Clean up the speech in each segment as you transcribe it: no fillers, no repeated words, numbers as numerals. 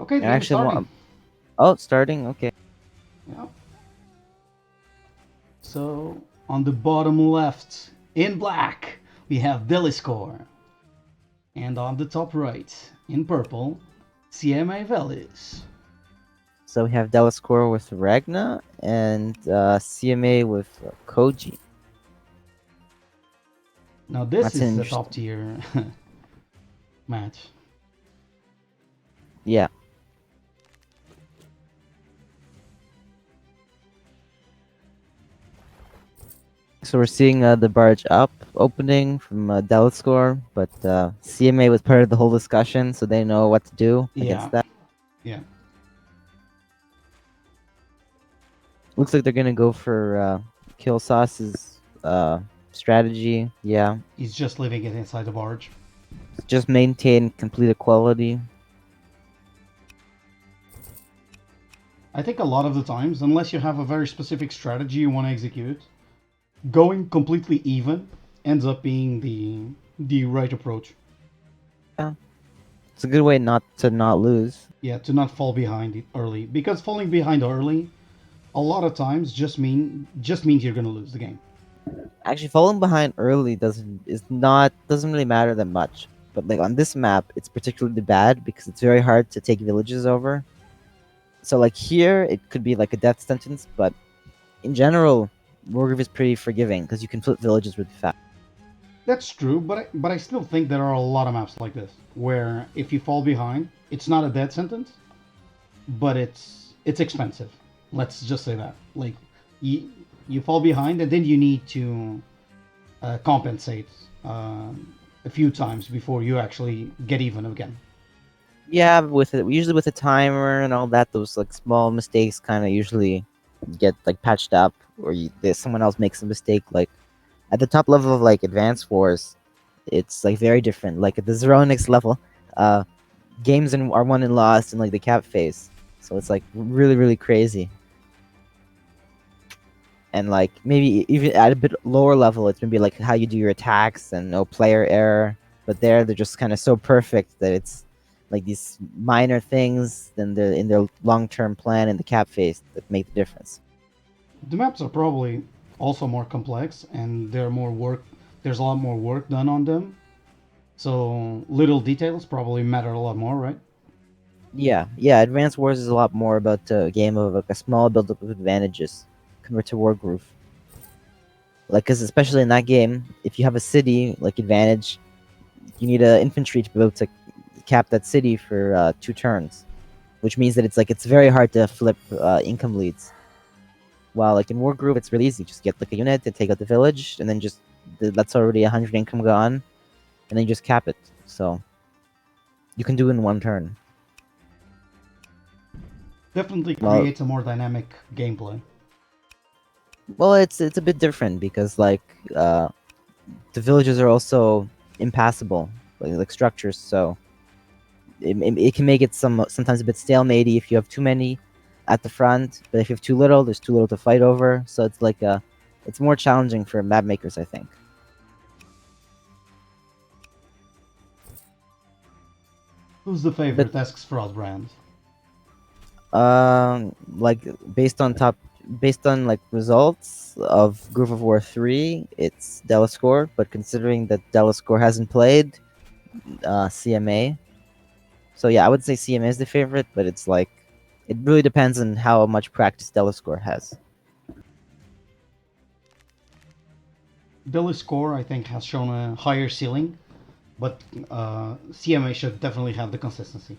Okay, I the game is actually starting. want. Oh, starting. Okay. Yeah. So on the bottom left, in black, we have Deliscore, and on the top right, in purple, CMAvelis. So we have Deliscore with Ragna and CMA with Koji. Now this That's an is the top interesting. tier match. Yeah. So we're seeing the barge up opening from Deliscore, but CMA was part of the whole discussion, so they know what to do Yeah, against that. yeah. Looks like they're gonna go for Kill Sauce's strategy. Yeah, He's just leaving it inside the barge. just maintain complete equality. I think a lot of the times, unless you have a very specific strategy you want to execute, going completely even ends up being the right approach. Yeah, it's a good way not lose. Yeah, to not fall behind early, because falling behind early a lot of times just means you're gonna lose the game. Actually, falling behind early doesn't really matter that much. But like on this map, it's particularly bad because it's very hard to take villages over. So like here, it could be like a death sentence, but in general, Wargroove is pretty forgiving because you can flip villages really fast. That's true, but I still think there are a lot of maps like this where if you fall behind, it's not a death sentence, but it's expensive. Let's just say that. Like you fall behind and then you need to compensate a few times before you actually get even again. Yeah, with it, usually with a timer and all that, those like small mistakes kind of usually get like patched up, or someone else makes a mistake. Like at the top level of like Advanced Wars, it's like very different. Like at the Zeronix level, uh, games are won and lost in like the cap phase, so it's like really crazy. And like maybe even at a bit lower level, it's maybe like how you do your attacks and no player error. But there, they're just kind of so perfect that it's like these minor things then they're in their long-term plan in the cap phase that make the difference. The maps are probably also more complex and they're more work. There's a lot more work done on them, so little details probably matter a lot more, right? Yeah. Advanced Wars is a lot more about a game of like a small build-up of advantages compared to Wargroove. Like, cause especially in that game, if you have a city like advantage, you need a infantry to be able to cap that city for 2 turns, which means that it's very hard to flip income leads. While like in Wargroove, it's really easy. Just get like a unit to take out the village, and then just that's already 100 income gone, and then you just cap it. So you can do it in 1 turn. Definitely Well, creates a more dynamic gameplay. well, it's a bit different because like the villages are also impassable, like structures. So it can make it sometimes a bit stalematy if you have too many at the front, but if you have too little, there's too little to fight over. So it's like it's more challenging for map makers, I think. Who's the But favorite? Asks Frostbrand. like based on like results of GoW4 it's Deliscore, but considering that Deliscore hasn't played CMA, so yeah, I would say CMA is the favorite, but it's like it really depends on how much practice Deliscore has. Deliscore, I think, has shown a higher ceiling, but CMA should definitely have the consistency.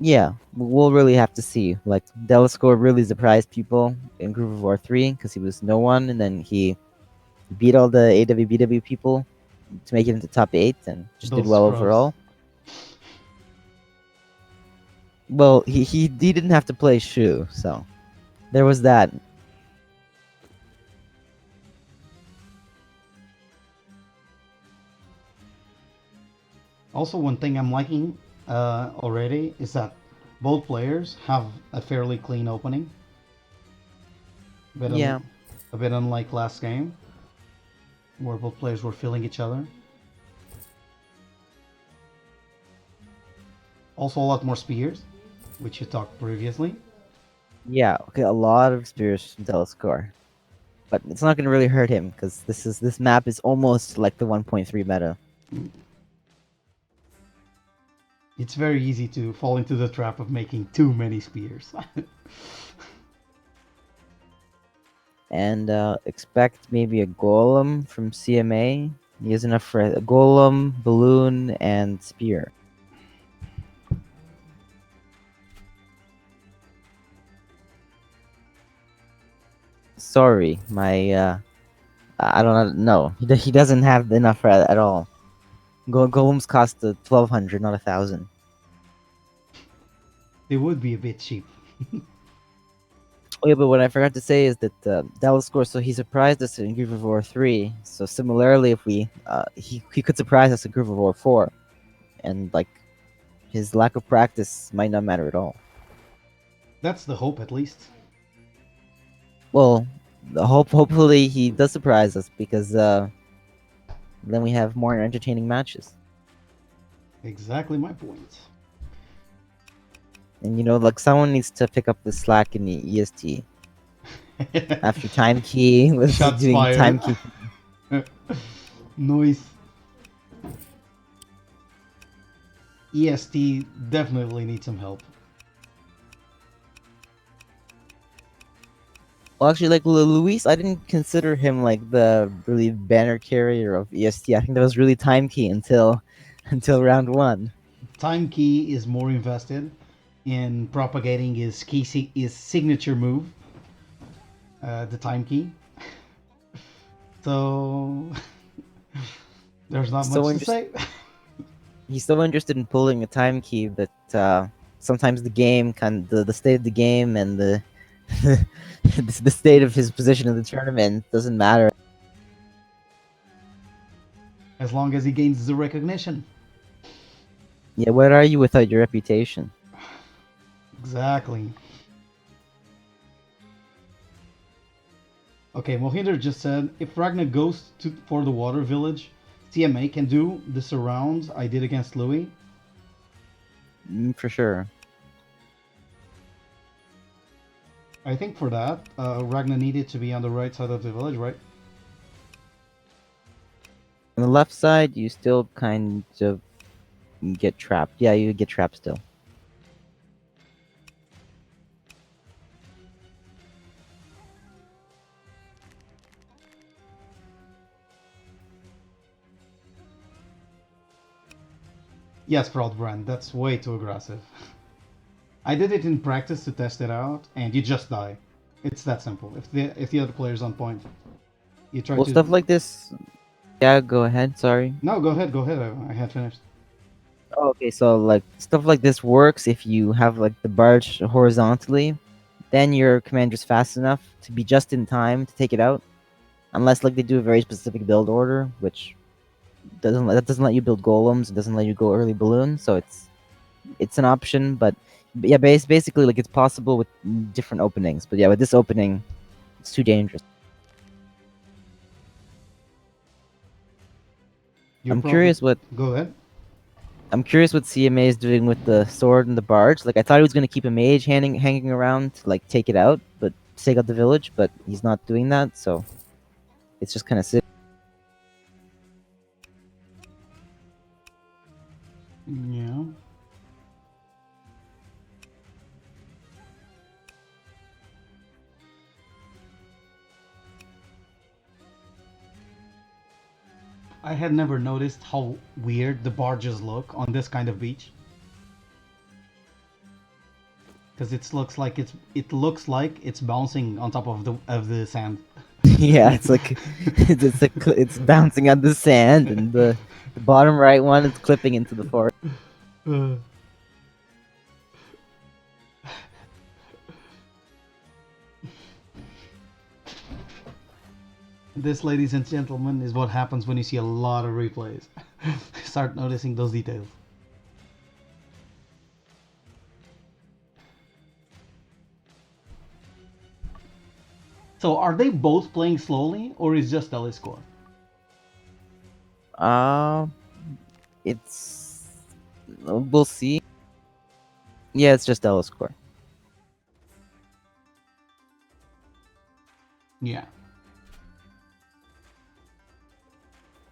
Yeah, we'll really have to see. Like Deliscore really surprised people in GoW4 because he was no one, and then he beat all the AWBW people to make it into top 8 and just did Those well scrubs. overall. Well, he didn't have to play Shu, so there was that. Also, one thing I'm liking already is that both players have a fairly clean opening. A bit, Yeah, a bit unlike last game, where both players were feeling each other. Also, a lot more spears, which you talked previously. Yeah, okay, a lot of spears from Deliscore. But it's not gonna really hurt him, because this map is almost like the 1.3 meta. It's very easy to fall into the trap of making too many spears. And expect maybe a golem from CMA. He has enough for a golem, balloon, and spear. Sorry, my I don't know. He doesn't have enough for at all. Golems cost 1,200, not 1,000. They would be a bit cheap. Oh yeah, but what I forgot to say is that Dallas score. So he surprised us in Groove of War 3. So similarly, if we he could surprise us in Groove of War 4, and like his lack of practice might not matter at all. That's the hope, at least. Well, hopefully he does surprise us, because then we have more entertaining matches. Exactly my point. And like someone needs to pick up the slack in the EST after time key was Shots doing time fired. key. Noise. EST definitely needs some help. Well, actually, like Luis, I didn't consider him like the really banner carrier of EST. I think that was really time key until until round one. Time Key is more invested in propagating his signature move, the Time Key. So there's not So much to say. he's so interested in pulling a time key that sometimes the game the state of the game and the the state of his position in the tournament doesn't matter. As long as he gains the recognition. Yeah, what are you without your reputation? Exactly. Okay, Mohinder just said, if Ragna goes for the water village, CMA can do the surrounds I did against Louis. For sure. I think for that, Ragna needed to be on the right side of the village, right? On the left side, you still kind of get trapped. Yeah, you get trapped still. Yes, Broadbrand, that's way too aggressive. I did it in practice to test it out, and you just die. It's that simple. If the other player's on point, you try Well, to. stuff like this. Yeah, go ahead. Sorry. No, go ahead, go ahead. I had finished. Oh, okay, so like stuff like this works if you have like the barge horizontally, then your commander's fast enough to be just in time to take it out. Unless like they do a very specific build order, which doesn't let you build golems, it doesn't let you go early balloon, so it's an option, but yeah, basically like it's possible with different openings. But yeah, with this opening, it's too dangerous. You're I'm probably. curious what Go ahead. I'm curious what CMA is doing with the sword and the barge. Like I thought he was gonna keep a mage hanging around to like take it out, but take out the village, but he's not doing that, so it's just kind of sick. Yeah. I had never noticed how weird the barges look on this kind of beach. Because it looks like it's bouncing on top of the sand. Yeah, it's like it's bouncing on the sand, and the bottom right one is clipping into the forest. Uh, This, ladies and gentlemen, is what happens when you see a lot of replays. Start noticing those details. So, are they both playing slowly, or is just Deliscore? Uh, it's we'll see. Yeah, it's just Deliscore. Yeah.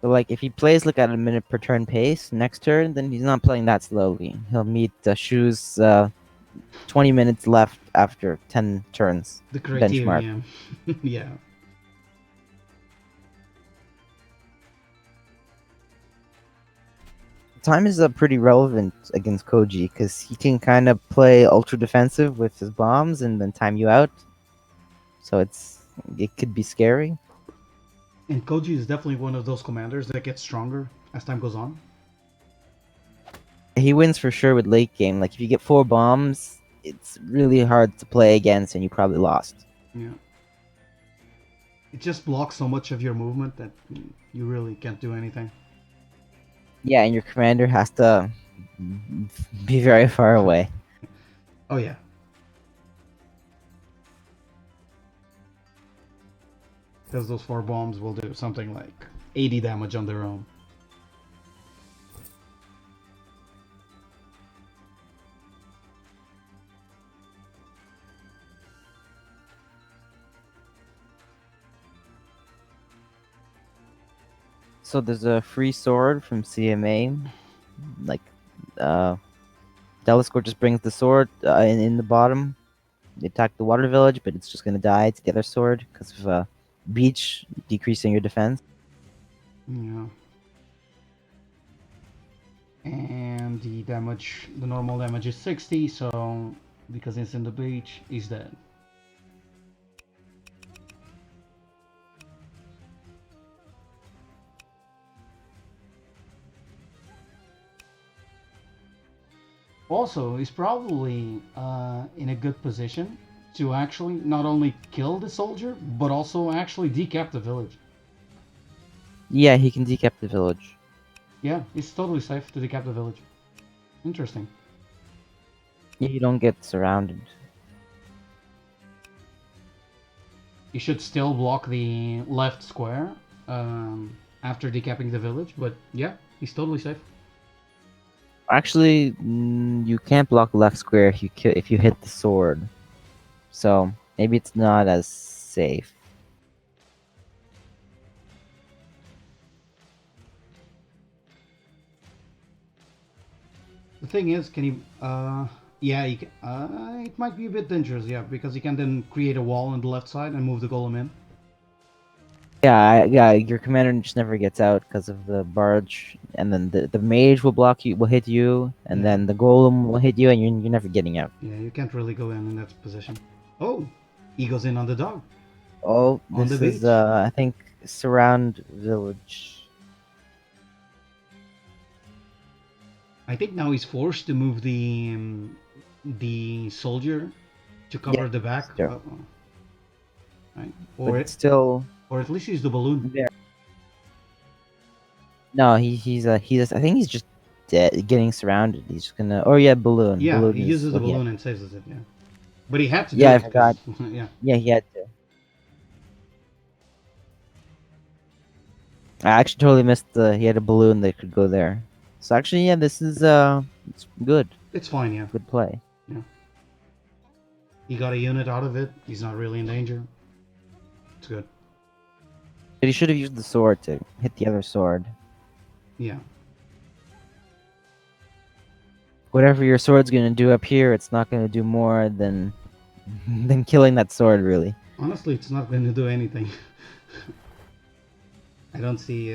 But like, if he plays like at a minute per turn pace next turn, then he's not playing that slowly. He'll meet shoes 20 minutes left after 10 turns. The Benchmark. criteria. Yeah. Time is pretty relevant against Koji because he can kind of play ultra defensive with his bombs and then time you out. So it could be scary. And Koji is definitely one of those commanders that gets stronger as time goes on. He wins for sure with late game. Like if you get 4 bombs, it's really hard to play against, and you probably lost. Yeah. It just blocks so much of your movement that you really can't do anything. Yeah, and your commander has to be very far away. Oh yeah. Because those 4 bombs will do something like 80 damage on their own. So there's a free sword from CMA. Like, Deliscore just brings the sword in the bottom. They attack the water village, but it's just gonna die to the other sword because of beach decreasing your defense. Yeah. And the damage, the normal damage is 60, so because it's in the beach, he's dead. Also, he's probably in a good position to actually not only kill the soldier, but also actually decap the village. Yeah, he can decap the village. Yeah, it's totally safe to decap the village. Interesting. Yeah, you don't get surrounded. You should still block the left square after decapping the village, but yeah, he's totally safe. Actually, you can't block the left square if you hit the sword. So maybe it's not as safe. The thing is, can he? Yeah, he can, it might be a bit dangerous, yeah, because he can then create a wall on the left side and move the golem in. Yeah, your commander just never gets out because of the barge, and then the mage will block you, will hit you, and Yeah. then the golem will hit you, and you're never getting out. Yeah, you can't really go in that position. Oh, he goes in on the dog. Oh, On this the is beach. I think surround village. I think now he's forced to move the soldier to cover Yeah, the back. sure. Right? But it's still Or at least use the balloon. there. No, he's I think he's just dead, getting surrounded. He's just gonna. Oh yeah, balloon. Yeah, Balloon he is uses the what he had. balloon and saves it. Yeah, but he had to do Yeah, I it because forgot. yeah. Yeah, he had to. I actually totally missed he had a balloon that could go there. So actually, yeah, this is it's good. It's fine. Yeah, Good play. he got a unit out of it. He's not really in danger. It's good. But he should have used the sword to hit the other sword. Yeah. Whatever your sword's gonna do up here, it's not gonna do more than than killing that sword, really. Honestly, it's not going to do anything. I don't see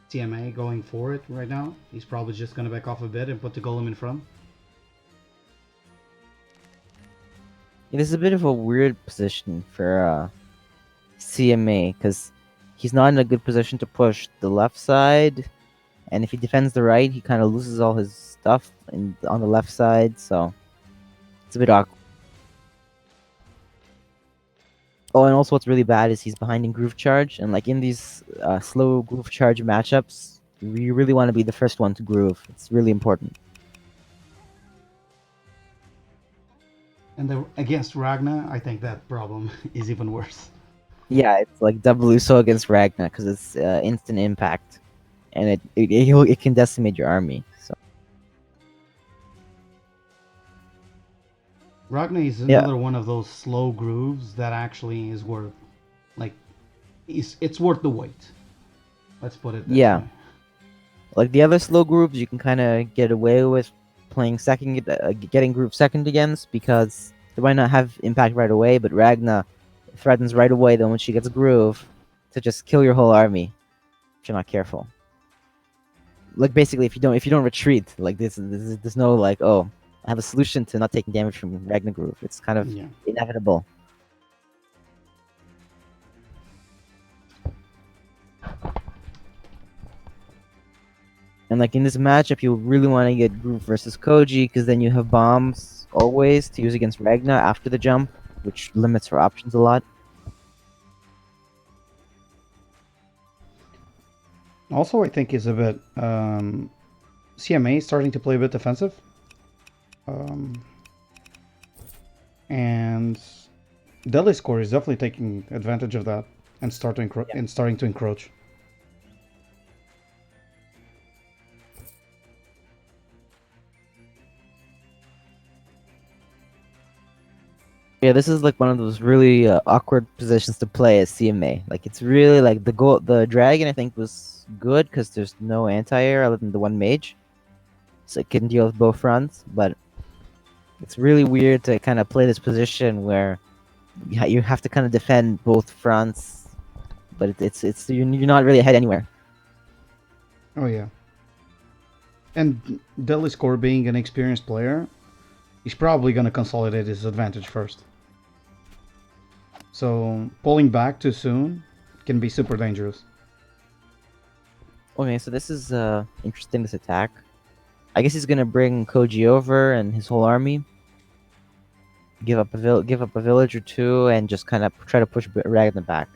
TMA going for it right now. He's probably just going to back off a bit and put the golem in front. Yeah, this is a bit of a weird position for CMA because he's not in a good position to push the left side, and if he defends the right, he kind of loses all his stuff on the left side, so it's a bit awkward. Oh, and also what's really bad is he's behind in groove charge, and like in these slow groove charge matchups, you really want to be the first one to groove. It's really important. And against Ragna, I think that problem is even worse. Yeah, it's like double USO against Ragna because it's instant impact, and it can decimate your army. So Ragna is Yeah, another one of those slow grooves that actually is worth, like, it's worth the wait. Let's put it this yeah. way. Like the other slow groups, you can kind of get away with playing second, getting group second against because they might not have impact right away. But Ragna threatens right away. Then when she gets groove, to just kill your whole army if you're not careful. Like basically, if you don't retreat, like there's no like, oh, I have a solution to not taking damage from Ragna groove. It's kind of Yeah. inevitable. And like in this matchup, you really want to get Groove versus Koji because then you have bombs always to use against Ragna after the jump, which limits her options a lot. Also, I think is a bit CMA starting to play a bit defensive, um, and Deliscore is definitely taking advantage of that and starting to encroach. Yeah, this is like one of those really awkward positions to play as CMA. Like it's really like the dragon I think was good because there's no anti-air other than the one mage, so it can deal with both fronts. But it's really weird to kind of play this position where you have to kind of defend both fronts, but it's you're not really ahead anywhere. Oh yeah, and Deliscore being an experienced player, he's probably going to consolidate his advantage first. So pulling back too soon can be super dangerous. Okay, so this is interesting. This attack. I guess he's gonna bring Koji over and his whole army. Give up a village or two, and just kind of try to push Ragnar back.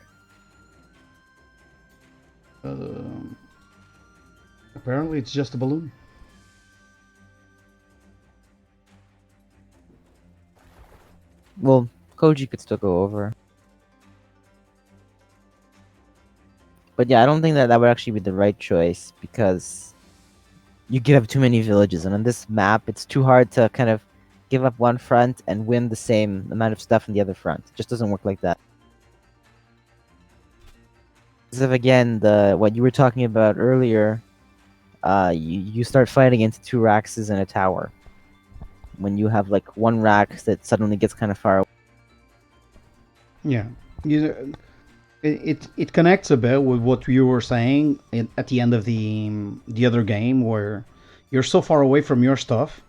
Um Apparently, it's just a balloon. Well, Koji could still go over. But yeah, I don't think that that would actually be the right choice because you give up too many villages, and on this map, it's too hard to kind of give up one front and win the same amount of stuff in the other front. It just doesn't work like that. Because if again, the what you were talking about earlier, you start fighting into two Raxes and a tower. When you have like one Rax that suddenly gets kind of far away. Yeah, it connects a bit with what you were saying at the end of the other game, where you're so far away from your stuff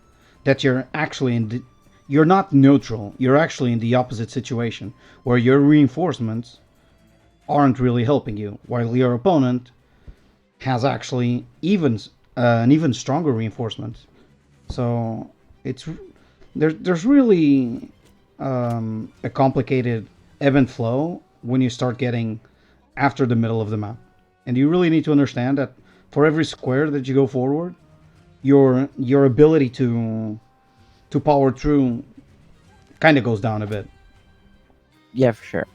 that you're actually you're not neutral. You're actually in the opposite situation, where your reinforcements aren't really helping you, while your opponent has actually an even stronger reinforcement. So it's there's really a complicated ebb and flow when you start getting after the middle of the map, and you really need to understand that for every square that you go forward, your ability to power through kind of goes down a bit. Yeah, for sure.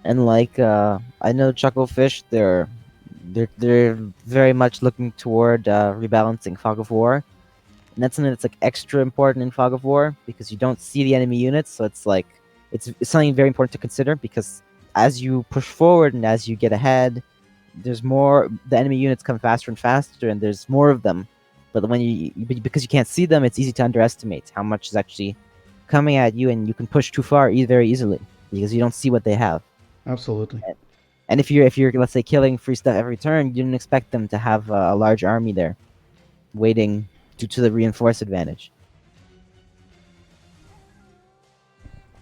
And like I know Chucklefish, they're very much looking toward rebalancing Fog of War, and that's something that's like extra important in Fog of War because you don't see the enemy units, so it's like it's something very important to consider because as you push forward and as you get ahead, there's more the enemy units come faster and faster, and there's more of them. But when because you can't see them, it's easy to underestimate how much is actually coming at you, and you can push too far very easily because you don't see what they have. Absolutely. And if you're let's say killing free stuff every turn, you didn't expect them to have a large army there, waiting due to the reinforced advantage.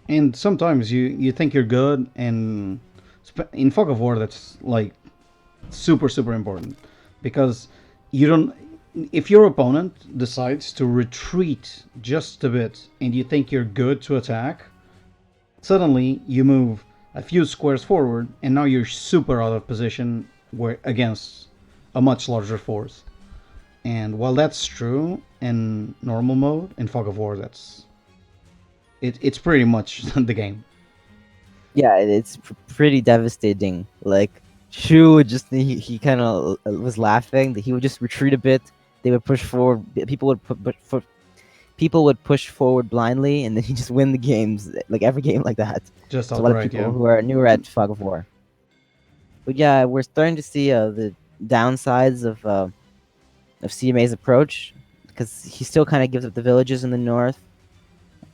And sometimes you think you're good, and in Fog of War, that's like super important because you don't. If your opponent decides to retreat just a bit, and you think you're good to attack, suddenly you move a few squares forward, and now you're super out of position where against a much larger force. And while that's true in normal mode, in Fog of War, it's pretty much the game. Yeah, it's pretty devastating. Like Shu would just he kind of was laughing that he would just retreat a bit, they would push forward. People would push forward blindly, and then you just win the games, like every game like that. Just So a lot of outright, people yeah. who are newer at Fog of War. But yeah, we're starting to see the downsides of CMA's approach, because he still kind of gives up the villages in the north,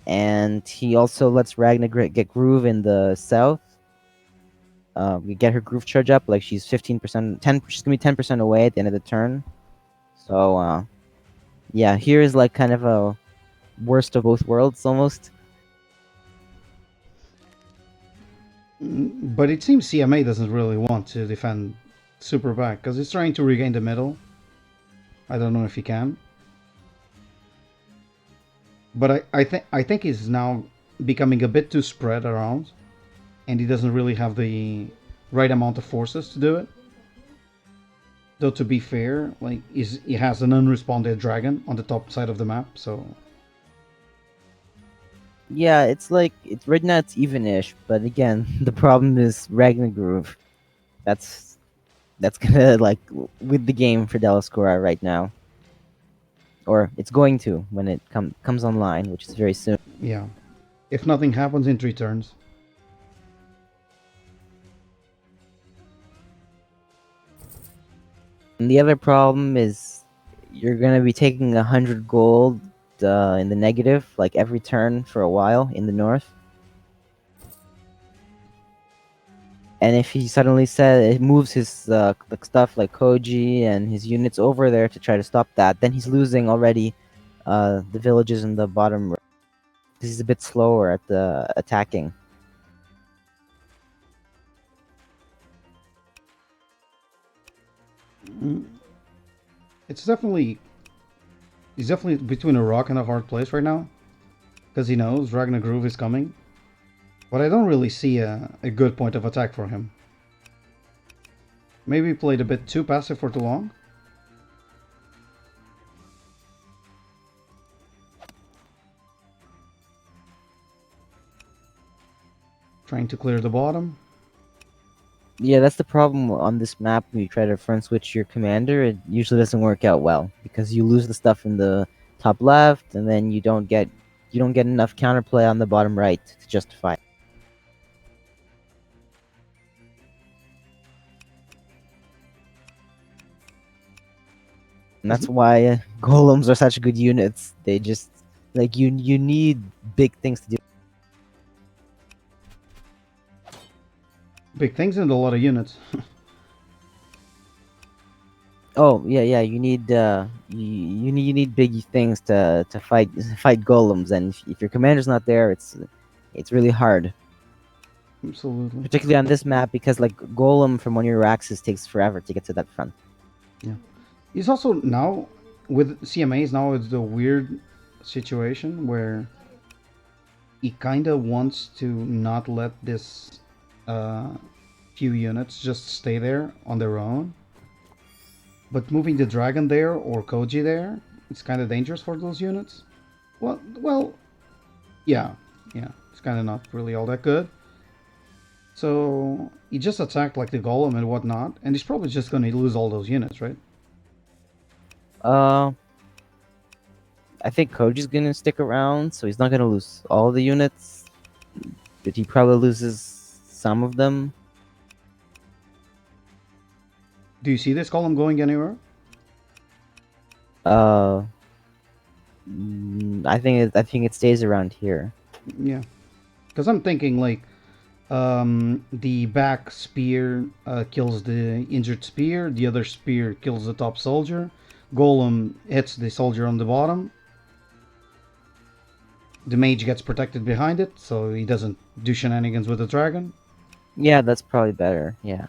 and he also lets Ragna get Groove in the south. We get her Groove charge up, like she's 15%, 10. She's gonna be 10% away at the end of the turn. So yeah, here is like kind of a worst of both worlds almost. But it seems CMA doesn't really want to defend super back because he's trying to regain the middle. I don't know if he can. But I think he's now becoming a bit too spread around, and he doesn't really have the right amount of forces to do it. Though to be fair, like he has an unresponded dragon on the top side of the map, so Yeah, it's like right now it's even-ish, but again, the problem is Ragna Groove. That's gonna like with the game for Deliscore right now, or it's going to when it comes online, which is very soon. yeah. If nothing happens in 3 turns. And the other problem is you're gonna be taking 100 gold in the negative like every turn for a while in the north. And if he suddenly said it moves his like stuff like Koji and his units over there to try to stop that, then he's losing already the villages in the bottom because he's a bit slower at the attacking. It's definitely he's definitely between a rock and a hard place right now, because he knows Ragnar Groove is coming. But I don't really see a good point of attack for him. Maybe he played a bit too passive for too long. Trying to clear the bottom. Yeah, that's the problem on this map. When you try to front switch your commander, it usually doesn't work out well because you lose the stuff in the top left, and then you don't get enough counterplay on the bottom right to justify it. And that's why golems are such good units. They just like you need big things to do. Big things and a lot of units. Oh yeah, you need you need big things to fight golems, and if your commander's not there, it's really hard, Absolutely. particularly on this map because like golem from one of your axes takes forever to get to that front. Yeah. He's also now with CMAs now it's the weird situation where he kind of wants to not let this few units just stay there on their own. But moving the dragon there or Koji there, it's kind of dangerous for those units. Well, yeah, it's kind of not really all that good. So he just attacked like the golem and whatnot, and he's probably just going to lose all those units, right? I think Koji's gonna stick around, so he's not gonna lose all the units, but he probably loses some of them. Do you see this column going anywhere? I think it stays around here. Yeah, because I'm thinking like the back spear kills the injured spear, the other spear kills the top soldier, golem hits the soldier on the bottom. The mage gets protected behind it, so he doesn't do shenanigans with the dragon. Yeah, that's probably better. Yeah.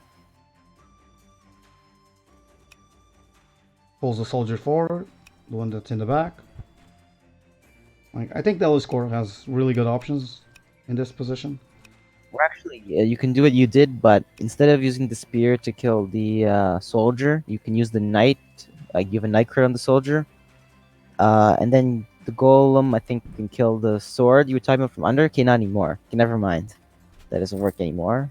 Pulls the soldier forward, the one that's in the back. Like I think Deliscore has really good options in this position. Or actually, yeah, you can do what you did, but instead of using the spear to kill the soldier, you can use the knight. Like you have a knight crit on the soldier, and then the golem. I think can kill the sword you were talking about from under. Okay, not anymore. Okay, never mind. That doesn't work anymore.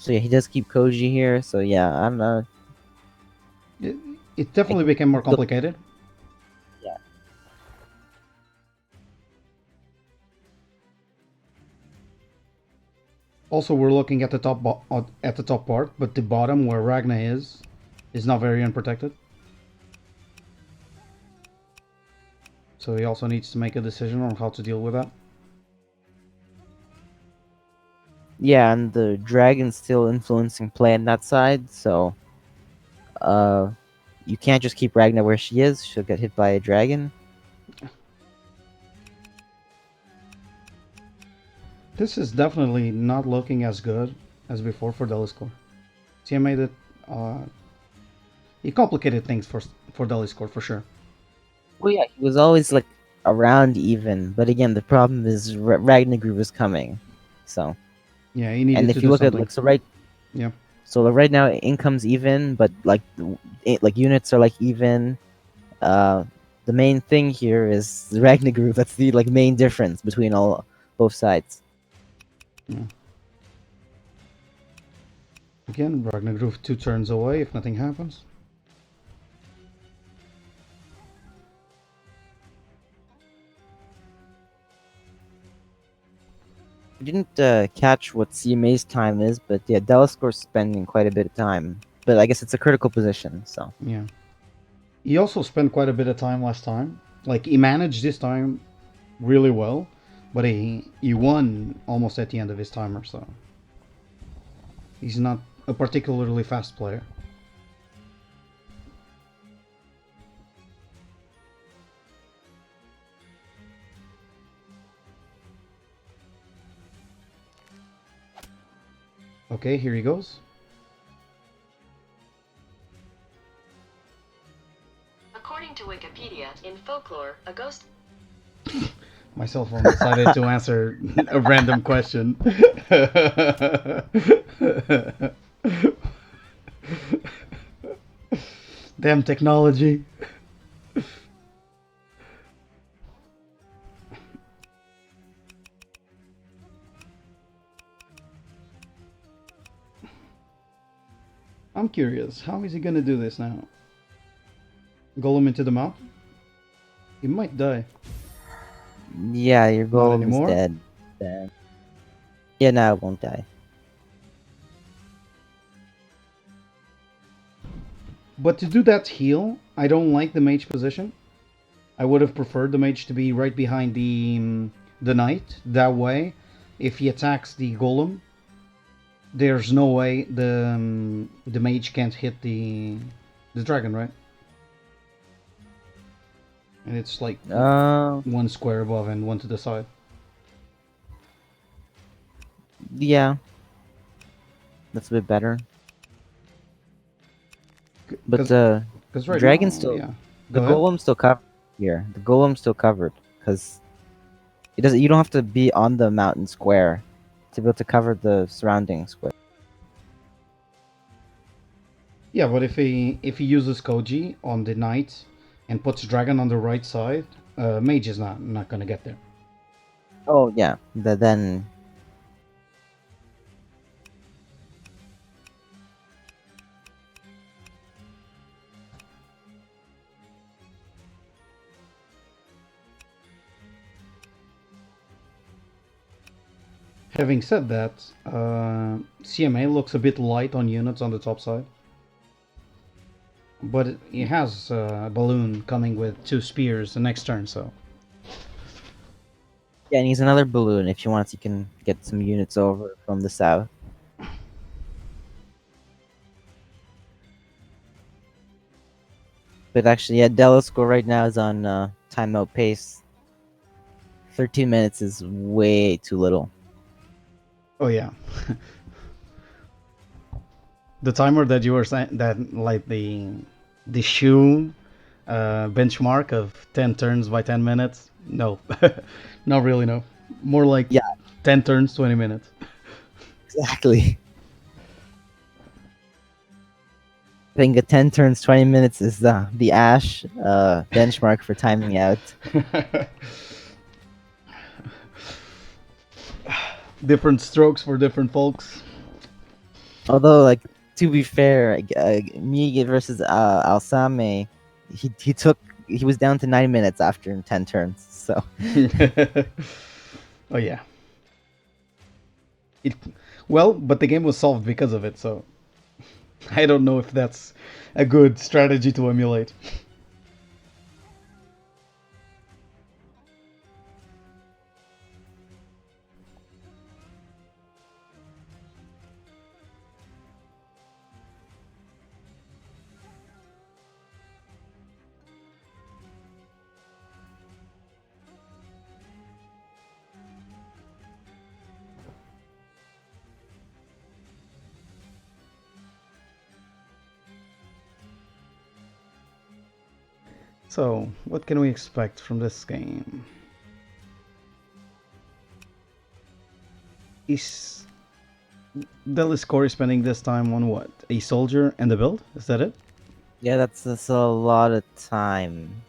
So yeah, he does keep Koji here. So yeah, I'm It definitely became more complicated. Yeah. Also, we're looking at the top part, but the bottom where Ragna is not very unprotected. So he also needs to make a decision on how to deal with that. Yeah, and the dragon's still influencing play on that side, so you can't just keep Ragna where she is. She'll get hit by a dragon. This is definitely not looking as good as before for Deliscore. CMA that he complicated things for Deliscore for sure. Well, yeah, he was always like around even, but again, the problem is Ragna Groove is coming, so. Yeah, he needed And to if you do look something. at like Yeah. So right now income's even, but like units are like even. The main thing here is the Ragna Groove. That's the like main difference between both sides. Yeah. Again, Ragnar Groove 2 turns away if nothing happens. I didn't catch what CMA's time is, but yeah, Deliscore's spending quite a bit of time. But I guess it's a critical position, so. Yeah. He also spent quite a bit of time last time. Like, he managed this time really well, but he won almost at the end of his timer, so. He's not a particularly fast player. Okay, here he goes. According to Wikipedia, in folklore, a ghost... My cell phone decided to answer a random question. Damn technology. I'm curious, how is he gonna do this now? Golem into the mouth? He might die. Yeah, your golem is anymore? dead. Dead. Yeah, no, it won't die. But to do that heal, I don't like the mage position. I would have preferred the mage to be right behind the knight. That way, if he attacks the golem, there's no way the mage can't hit the dragon, right? And it's like one square above and one to the side. Yeah, that's a bit better. But the right dragon's now, still, yeah. the Go ahead. golem's still covered here. The golem's still covered because it doesn't. You don't have to be on the mountain square to be able to cover the surrounding square. Yeah, but if he uses koji on the knight and puts dragon on the right side, mage is not gonna get there. Oh yeah, then. Having said that, CMA looks a bit light on units on the top side. But he has a balloon coming with 2 spears the next turn, so. Yeah, and he's another balloon. If you want, you can get some units over from the south. But actually, yeah, Deliscore right now is on timeout pace. 13 minutes is way too little. Oh yeah. The timer that you were saying, that like the shoe benchmark of 10 turns by 10 minutes, no. Not really, no. More like 10 turns 20 minutes. Exactly. I think a 10 turns 20 minutes is the Ash benchmark for timing out. Different strokes for different folks. Although, like, to be fair, me versus Alsame, he was down to 9 minutes after 10 turns. So Oh yeah. It well, but the game was solved because of it, so I don't know if that's a good strategy to emulate. So, what can we expect from this game? Is Deliscore spending this time on what? A soldier and a build? Is that it? yeah, that's a lot of time.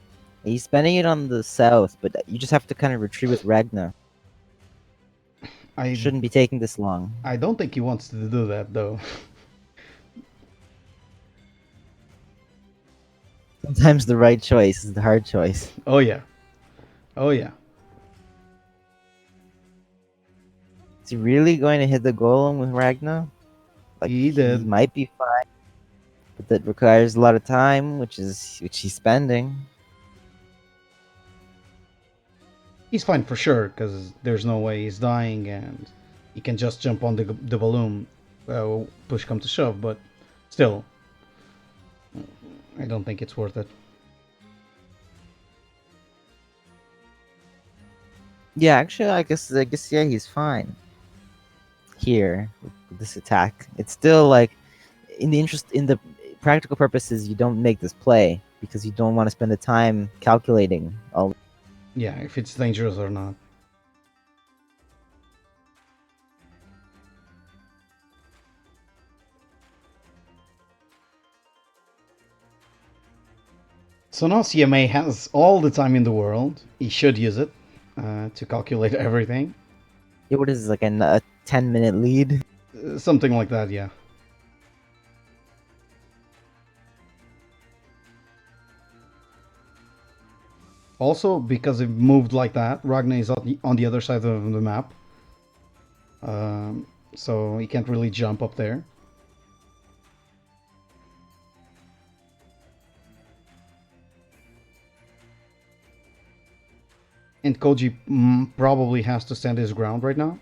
He's spending it on the south, but you just have to kind of retreat with Ragna. I Shouldn't be taking this long. I don't think he wants to do that though. Sometimes the right choice is the hard choice. Oh yeah. Oh yeah. Is he really going to hit the golem with Ragna? Like, He did. might be fine, but that requires a lot of time, which he's spending. He's fine for sure, because there's no way he's dying and he can just jump on the balloon, push come to shove, but still, I don't think it's worth it. Yeah, actually, I guess yeah, he's fine here with this attack. It's still like in the practical purposes, you don't make this play because you don't want to spend the time calculating all. Yeah, if it's dangerous or not. So now CMA has all the time in the world. He should use it to calculate everything. Yeah, what is this, like a 10-minute lead? Something like that, yeah. Also, because it moved like that, Ragna is on the other side of the map. So he can't really jump up there. And Koji probably has to stand his ground right now.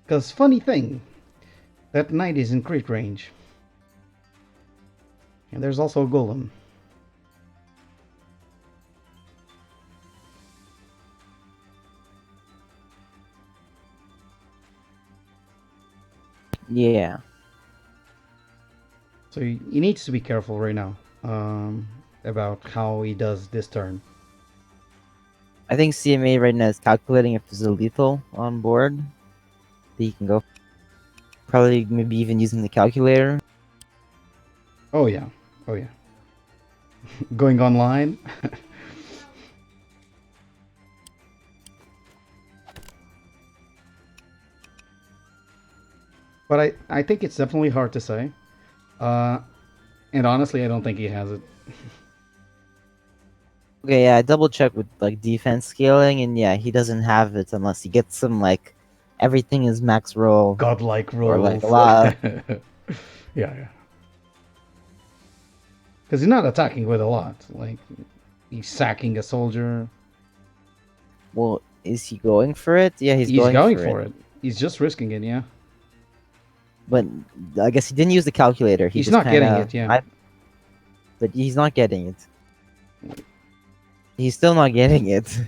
Because funny thing, that knight is in crit range. And there's also a golem. Yeah. So he needs to be careful right now about how he does this turn. I think CMA right now is calculating if there's a lethal on board that you can go. Probably maybe even using the calculator. Oh yeah, oh yeah. Going online. But I think it's definitely hard to say. And honestly, I don't think he has it. Okay, yeah, I double checked with like defense scaling, and yeah, he doesn't have it unless he gets some like everything is max roll. Godlike rules. Or like a lot. Yeah. Because he's not attacking with a lot. Like, he's sacking a soldier. Well, is he going for it? Yeah, he's going for it. He's just risking it, yeah. But I guess he didn't use the calculator. He's not getting it, yeah. But he's not getting it. He's still not getting it.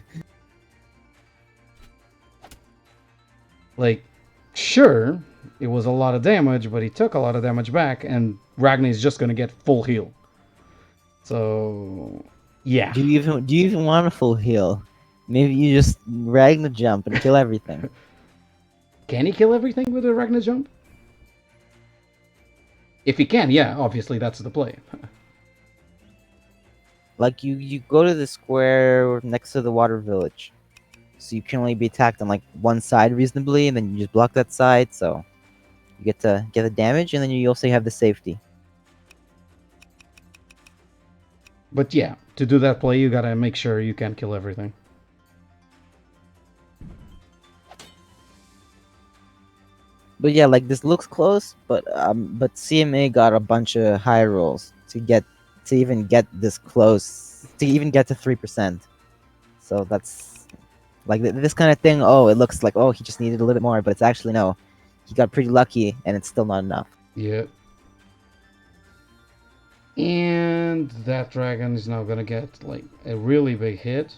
Like, sure, it was a lot of damage, but he took a lot of damage back, and Ragna is just gonna get full heal. So, yeah. Do you even want a full heal? Maybe you just Ragna jump and kill everything. Can he kill everything with a Ragna jump? If he can, yeah, obviously that's the play. Like you go to the square next to the water village, so you can only be attacked on like one side reasonably, and then you just block that side, so you get to get the damage, and then you also have the safety. But yeah, to do that play, you gotta make sure you can kill everything. But yeah, like this looks close, but CMA got a bunch of high rolls to even get this close, to even get to 3%. So that's like this kind of thing. Oh, it looks like, oh, he just needed a little bit more, but it's actually no, he got pretty lucky, and it's still not enough. Yeah. And that dragon is now gonna get like a really big hit.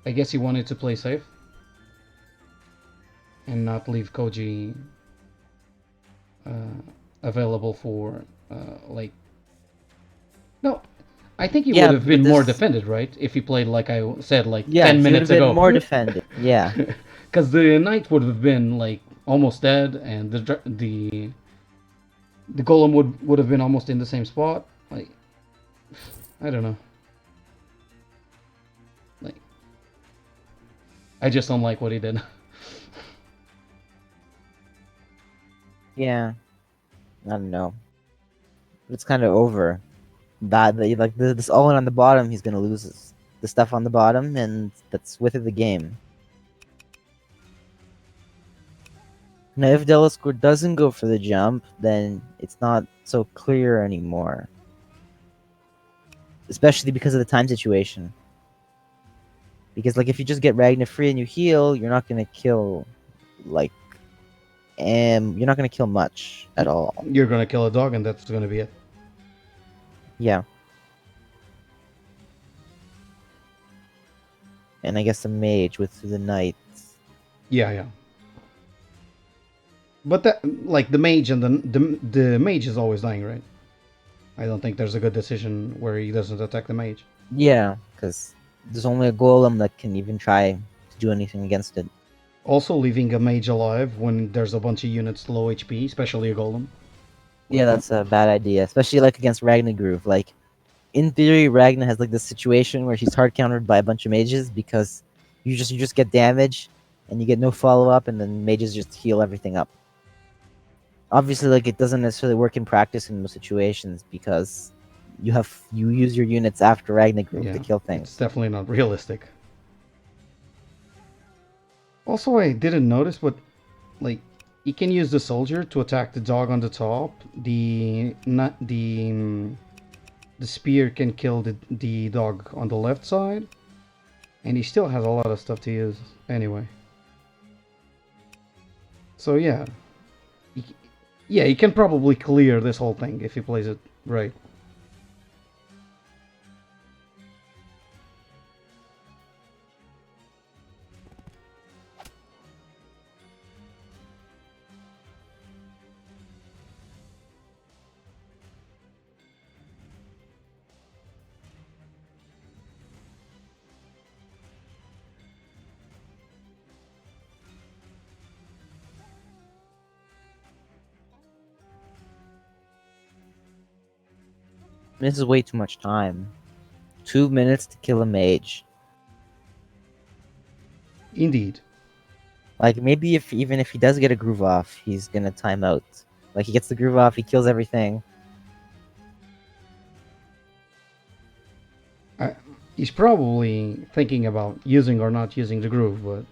I guess he wanted to play safe and not leave Koji available for like. No, I think he Yeah, would have but been more this, defended, right? If he played like I said, like yeah, 10 he would have minutes been ago. more defended. Yeah, Because the knight would have been like almost dead, and the golem would have been almost in the same spot. Like, I don't know. Like, I just don't like what he did. yeah, I don't know. It's kind of over. That like this all in on the bottom, he's gonna lose the stuff on the bottom, and that's with it the game. Now, if Deliscore doesn't go for the jump, then it's not so clear anymore. Especially because of the time situation. Because, like, if you just get Ragna free and you heal, you're not gonna kill, like, you're not gonna kill much at all. You're gonna kill a dog, and that's gonna be it. Yeah. And I guess a mage with the knight. Yeah, yeah. But that, like, the mage and the mage is always dying, right? I don't think there's a good decision where he doesn't attack the mage. Yeah, because there's only a golem that can even try to do anything against it. Also, leaving a mage alive when there's a bunch of units low HP, especially a golem. Yeah, that's a bad idea, especially like against Ragna Groove. Like, in theory, Ragna has like this situation where she's hard countered by a bunch of mages because you just get damage and you get no follow up, and then mages just heal everything up. Obviously, like it doesn't necessarily work in practice in most situations because you use your units after Ragna Groove Yeah, to kill it's things. definitely not realistic. Also, I didn't notice, but like he can use the soldier to attack the dog on the top. The spear can kill the dog on the left side, and he still has a lot of stuff to use anyway. So yeah, he can probably clear this whole thing if he plays it right. This is way too much time. 2 minutes to kill a mage. Indeed. Like maybe even if he does get a groove off, he's gonna time out. Like he gets the groove off, he kills everything. He's probably thinking about using or not using the groove, but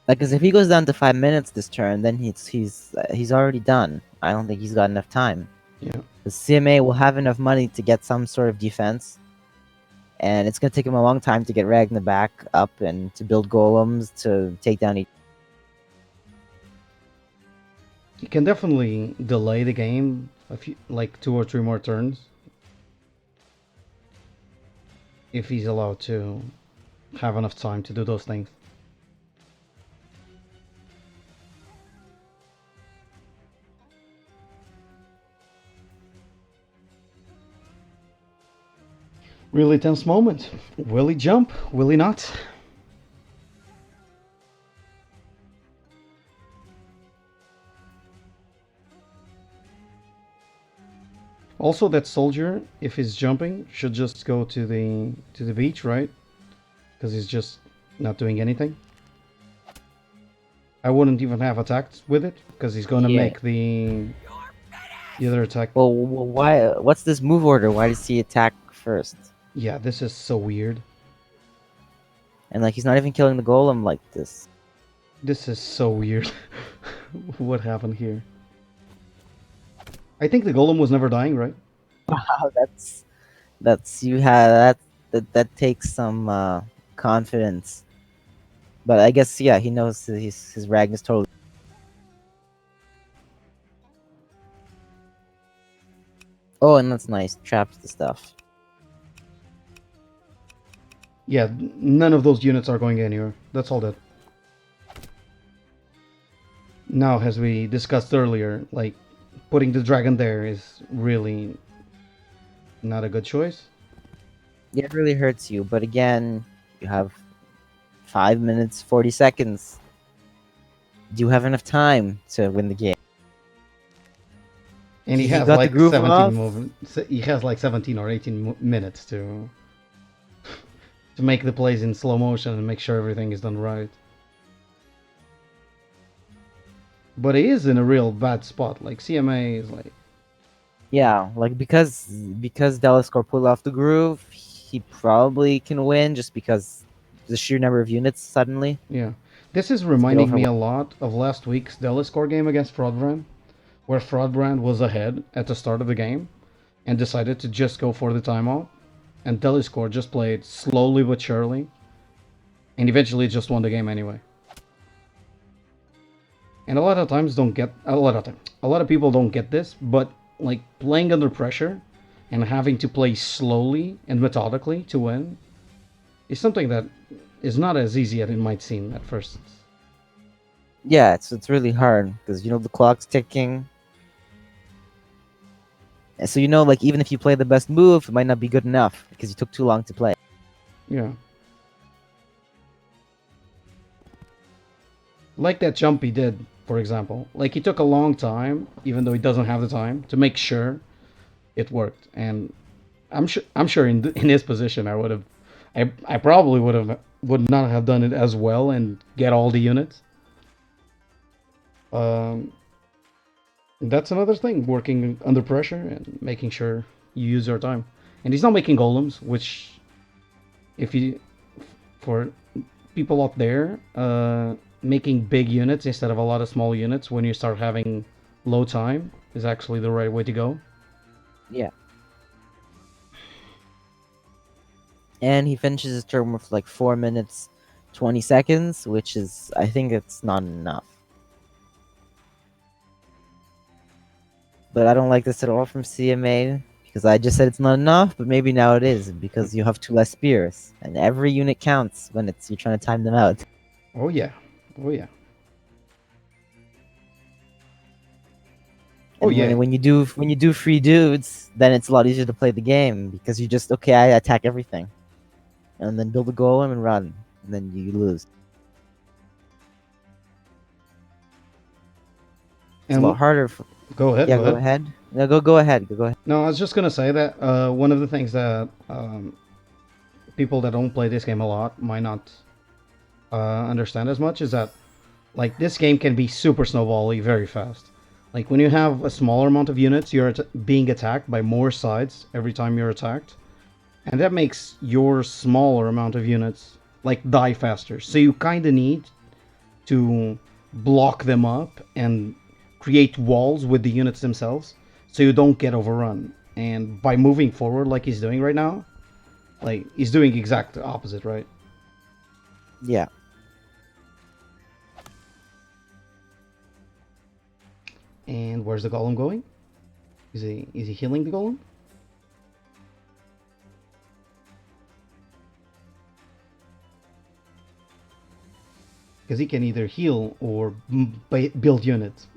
Like, cause if he goes down to 5 minutes this turn, then he's already done. I don't think he's got enough time. yeah. The CMA will have enough money to get some sort of defense, and it's gonna take him a long time to get Ragna back up and to build golems to take down each. He can definitely delay the game a few, like 2 or 3 more turns, if he's allowed to have enough time to do those things. Really tense moment. Will he jump? Will he not? Also, that soldier, if he's jumping, should just go to the beach, right? Because he's just not doing anything. I wouldn't even have attacked with it because he's gonna Yeah. make the other attack. Well, why? What's this move order? Why does he attack first? Yeah, this is so weird. And like he's not even killing the golem like this. This is so weird. What happened here? I think the golem was never dying, right? Wow, that's you have that takes some confidence. But I guess yeah, he knows his Ragna's totally. Oh, and that's nice. Traps the stuff. Yeah, none of those units are going anywhere. That's all that. Now, as we discussed earlier, like putting the dragon there is really not a good choice. Yeah, it really hurts you. But again, you have 5 minutes 40 seconds. Do you have enough time to win the game? And he You has got the like groove 17 off? movements. He has like 17 or 18 minutes to make the plays in slow motion and make sure everything is done right. But he is in a real bad spot. Like CMA is like, Yeah, like because Deliscore pulled off the groove, he probably can win just because the sheer number of units suddenly. yeah. This is It's a bit reminding me overwhelming. a lot of last week's Deliscore game against Fraudbrand, where Fraudbrand was ahead at the start of the game and decided to just go for the timeout, and Deliscore just played slowly but surely, and eventually just won the game anyway. And a lot of times don't get a lot of people don't get this, but like playing under pressure and having to play slowly and methodically to win is something that is not as easy as it might seem at first. Yeah, it's really hard because you know the clock's ticking, and so you know like even if you play the best move, it might not be good enough because you took too long to play. Yeah. Like that jump he did, for example. Like he took a long time, even though he doesn't have the time, to make sure it worked. And I'm sure in his position I probably would not have done it as well and get all the units. Um, that's another thing, working under pressure and making sure you use your time. And he's not making golems, which if you for people out there, making big units instead of a lot of small units when you start having low time is actually the right way to go. Yeah, and he finishes his turn with like 4 minutes 20 seconds, which is I think it's not enough. But I don't like this at all from CMA because I just said it's not enough, but maybe now it is because you have two less spears, and every unit counts when you're trying to time them out. Oh yeah, oh yeah, oh And yeah. when you do free dudes, then it's a lot easier to play the game because you just okay, I attack everything, and then build a golem and run, and then you lose. It's a lot And harder. go ahead, Yeah, go go ahead. ahead. No, go ahead. Go ahead. No, I was just gonna say that one of the things that people that don't play this game a lot might not understand as much is that like this game can be super snowbally very fast. Like when you have a smaller amount of units, you're being attacked by more sides every time you're attacked, and that makes your smaller amount of units like die faster. So you kind of need to block them up and create walls with the units themselves so you don't get overrun. And by moving forward like he's doing right now, like he's doing exact opposite, right? Yeah. And where's the golem going? Is he healing the golem? Because he can either heal or build units.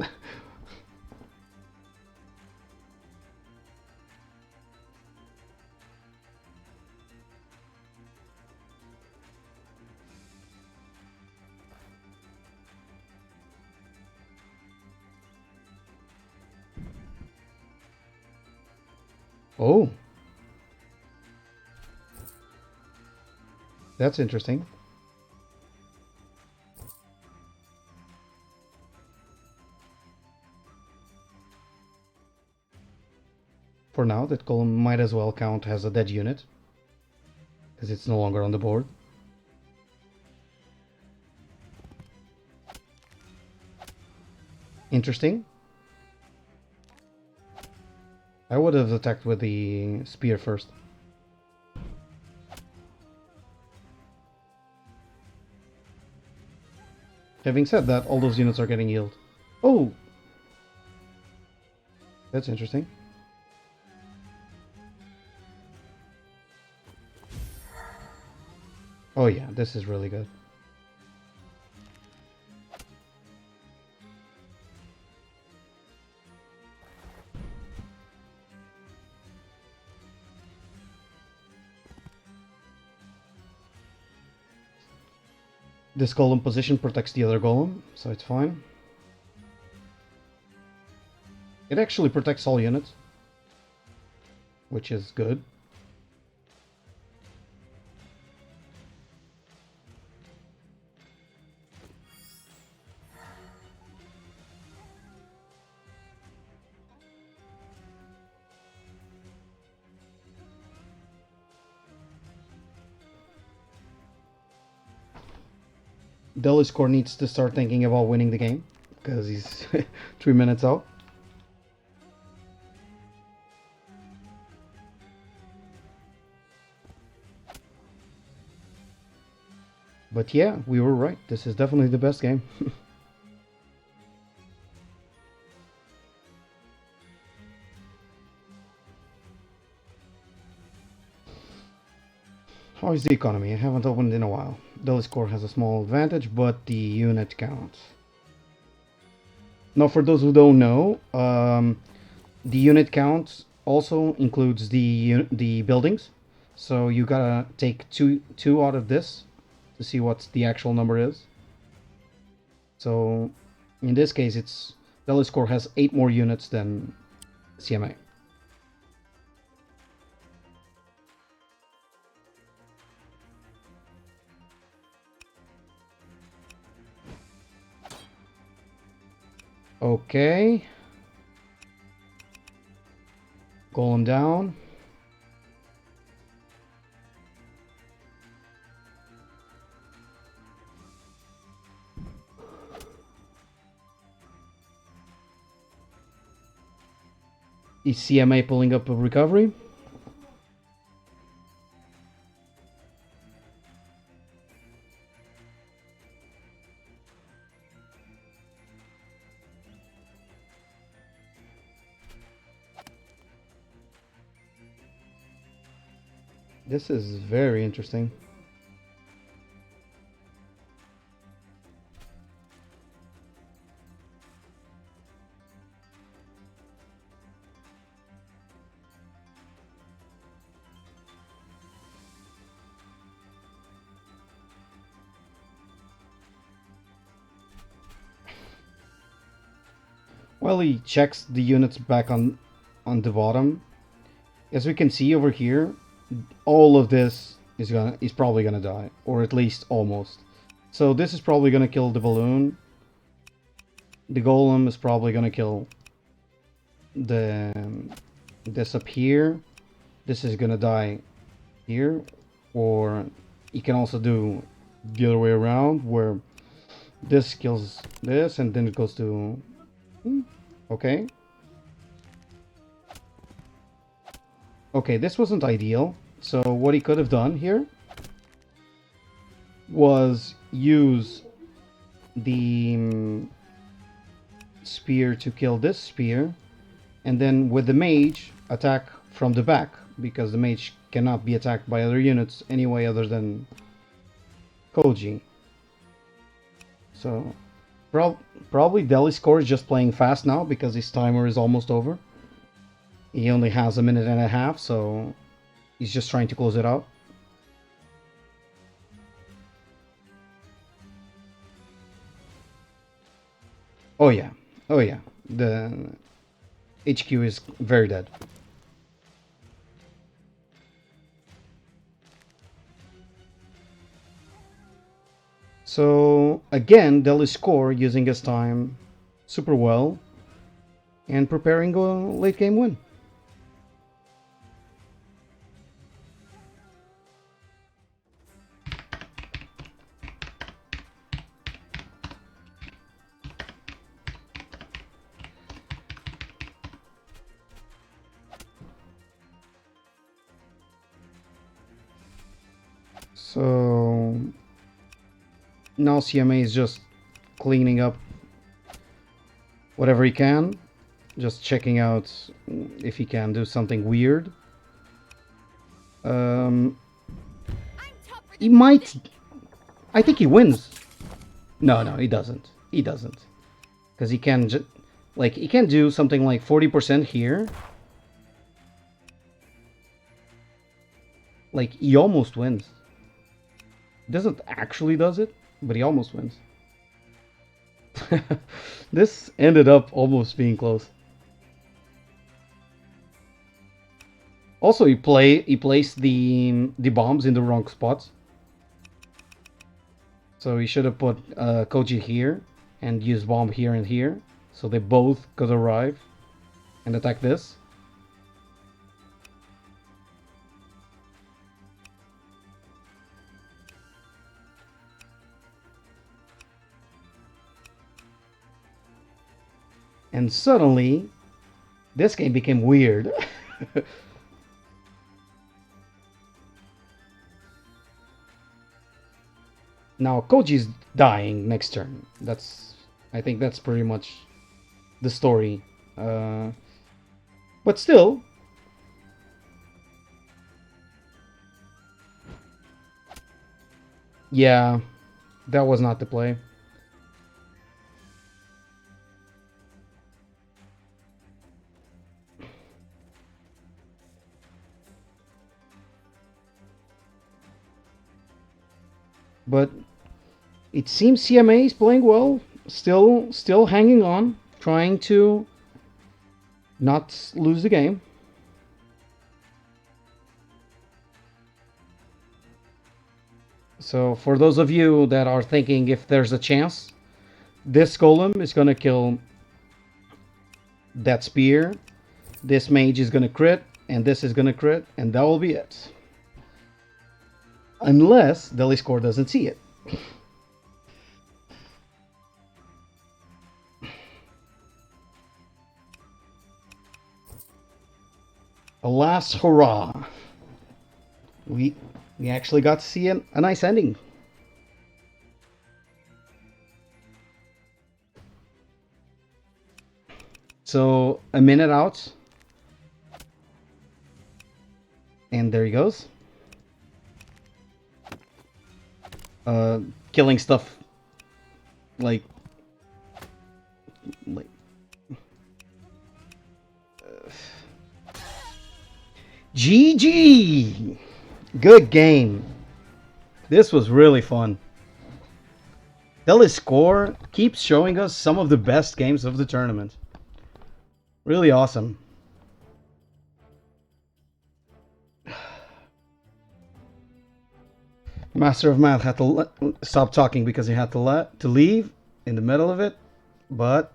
Oh. That's interesting. For now, that column might as well count as a dead unit, because it's no longer on the board. Interesting. I would have attacked with the spear first. Having said that, all those units are getting healed. Oh! That's interesting. Oh yeah, this is really good. This golem position protects the other golem, so it's fine. It actually protects all units, which is good. Deliscore needs to start thinking about winning the game, because he's 3 minutes out. But yeah, we were right. This is definitely the best game. How is the economy? I haven't opened in a while. Deliscore has a small advantage, but the unit counts. Now, for those who don't know, the unit count also includes the buildings. So you gotta take two out of this to see what the actual number is. So in this case, it's Deliscore has 8 more units than CMA. Okay. Golem down. Is CMA pulling up a recovery? This is very interesting. Well, he checks the units back on the bottom. As we can see over here, all of this is probably gonna die, or at least almost. So this is probably gonna kill the balloon. The golem is probably gonna kill this up here. This is gonna die here, or you can also do the other way around, where this kills this, and then it goes to. Okay. Okay, this wasn't ideal. So what he could have done here was use the spear to kill this spear, and then with the mage attack from the back, because the mage cannot be attacked by other units anyway other than Koji. So probably Deliscore is just playing fast now because his timer is almost over. He only has a minute and a half, so he's just trying to close it out. Oh yeah, oh yeah. The HQ is very dead. So again, Deliscore using his time super well and preparing a late game win. So now CMA is just cleaning up whatever he can, just checking out if he can do something weird. He might. I think he wins. No, he doesn't. He doesn't, because he can he can do something like 40% here. Like, he almost wins. Doesn't actually does it, but he almost wins. This ended up almost being close. Also, he placed the bombs in the wrong spots. So he should have put Koji here and used bomb here and here, so they both could arrive and attack this. And suddenly, this game became weird. Now Koji's dying next turn. I think that's pretty much the story. But still, yeah, that was not the play. But it seems CMA is playing well, still hanging on, trying to not lose the game. So for those of you that are thinking if there's a chance, this golem is gonna kill that spear, this mage is gonna crit, and this is gonna crit, and that will be it. Unless Deliscore doesn't see it. Alas, hurrah! We actually got to see a nice ending. So a minute out, and there he goes. Killing stuff like GG! Good game. This was really fun. Deliscore keeps showing us some of the best games of the tournament. Really awesome. MasterofMath had to stop talking because he had to leave in the middle of it, but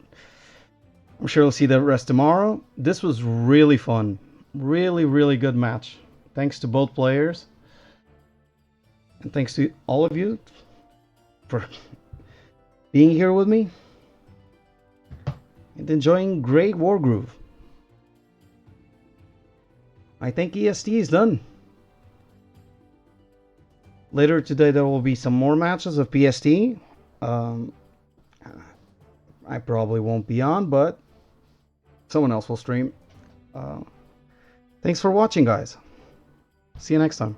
I'm sure we'll see the rest tomorrow. This was really fun. Really good match. Thanks to both players. And thanks to all of you for being here with me and enjoying great Wargroove. I think EST is done. Later today there will be some more matches of PST. I probably won't be on, but someone else will stream. Thanks for watching, guys. See you next time.